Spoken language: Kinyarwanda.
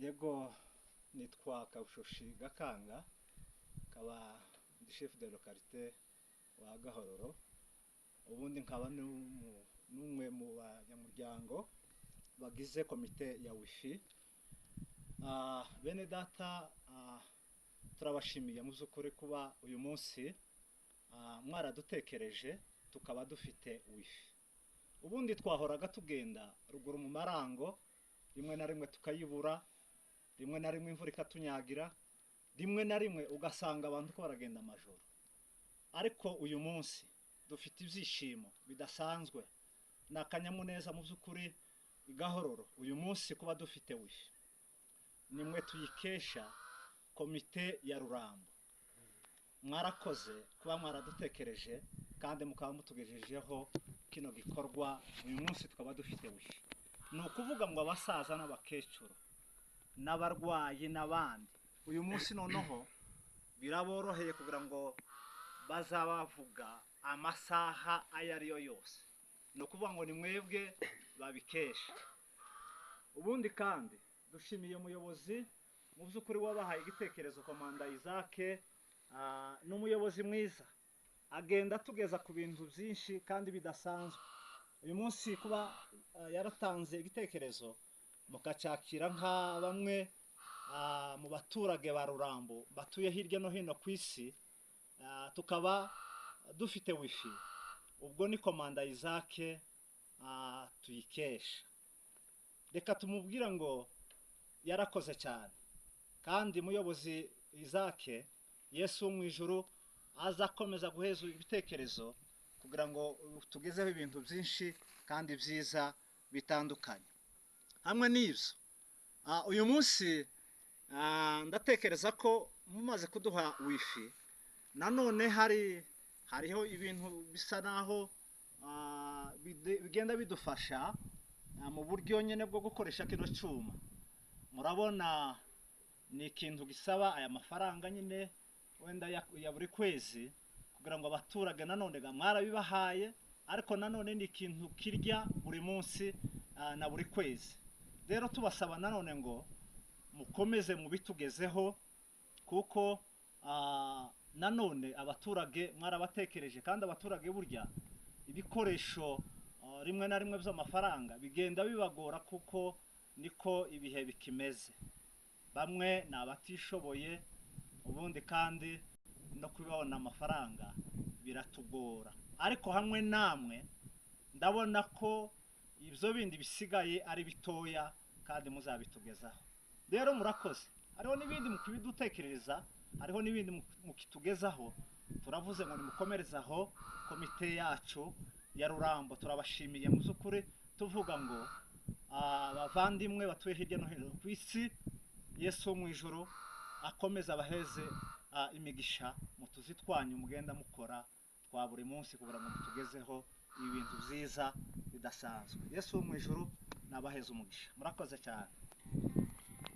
Yego nitwa Kabushoshi Gakanga, kaba ndi chef de localité wa Gahororo, ubundi nkaba n'umwe mu banyamuryango bagize komite ya wifi. Bene data, turabashimiye mu by'ukuri kuba uyu munsi mwaradutekereje tukaba dufite wifi. Ubundi twahoraga tugenda ruguru mu marango, rimwe na rimwe tukayibura, rimwe na rimwe imvura ikatunyagira, rimwe na rimwe ugasanga abantu ko baragenda amajoro. Ariko uyu munsi dufite ibyishimo bidasanzwe, ni akanyamuneza mu by'ukuri Gahororo uyu munsi kuba dufite wifi. Nimwe tuyikesha komite ya Rurambo. Mwarakoze kuba mwaradutekereje kandi mukaba mutugejejeho kino gikorwa. Uyu munsi tukaba dufite wifi. Ni ukuvuga ngo abasaza n'abakecuru n'abarwayi n'abandi uyu munsi noneho biraboroheye kugira ngo bazabavuga amasaha ayo ariyo yose. Ni ukuvuga ngo ni mwebwe babikesha. Ubundi kandi dushimiye umuyobozi mu by'ukuri wabahaye igitekerezo, Komanda Isaac, n'umuyobozi mwiza, agenda tugeza ku bintu byinshi kandi bidasanzwe. Uyu munsi kuba yaratanze igitekerezo mukacyakira nka bamwe mu baturage ba Rurambo batuye hirya no hino ku isi, tukaba dufite wifi. Ubwo ni Komanda Isaac tuyikesha. Reka tumubwira ngo yarakoze cyane, kandi muyobozi Isaac, Yesu mu ijuru azakomeza guheza ibitekerezo kugira ngo tugezeho ibintu byinshi kandi byiza bitandukanye. Hamwe n'ibyo, uyu munsi ndatekereza ko mumaze kuduha wifi, nanone hariho ibintu bisa naho bigenda bidufasha mu buryo nyine bwo gukoresha kino cyuma. Murabona ni ikintu gisaba aya mafaranga nyine wenda ya buri kwezi kugira ngo abaturage nanone mwarabibahaye, ariko nanone ni ikintu kirya buri munsi na buri kwezi. Rero tubasaba nanone ngo mukomeze mubitugezeho, kuko nanone abaturage mwarabatekereje, kandi abaturage burya ibikoresho rimwe na rimwe by'amafaranga bigenda bibagora, kuko niko ibihe bikimeze. Bamwe ni abatishoboye, ubundi kandi no kubona amafaranga biratugora. Ariko hamwe namwe ndabona ko ibyo bindi bisigaye ari bitoya kandi muzabitugezaho. Rero murakoze. Hariho n'ibindi mukibidutekereza, hariho n'ibindi mukitugezaho. Turavuze ngo nimukomerezaho. Komite yacu ya Rurambo turabashimiye mu by'ukuri, tuvuga ngo abavandimwe batuye hirya no hino ku isi, Yesu mu ijuru akomeza abaheze imigisha mu tuzi twanyu mugenda mukora twa buri munsi kugira ngo mutugezeho ibintu byiza bidasanzwe. Yesu mu ijuru nabaheze umugisha. Murakoze cyane.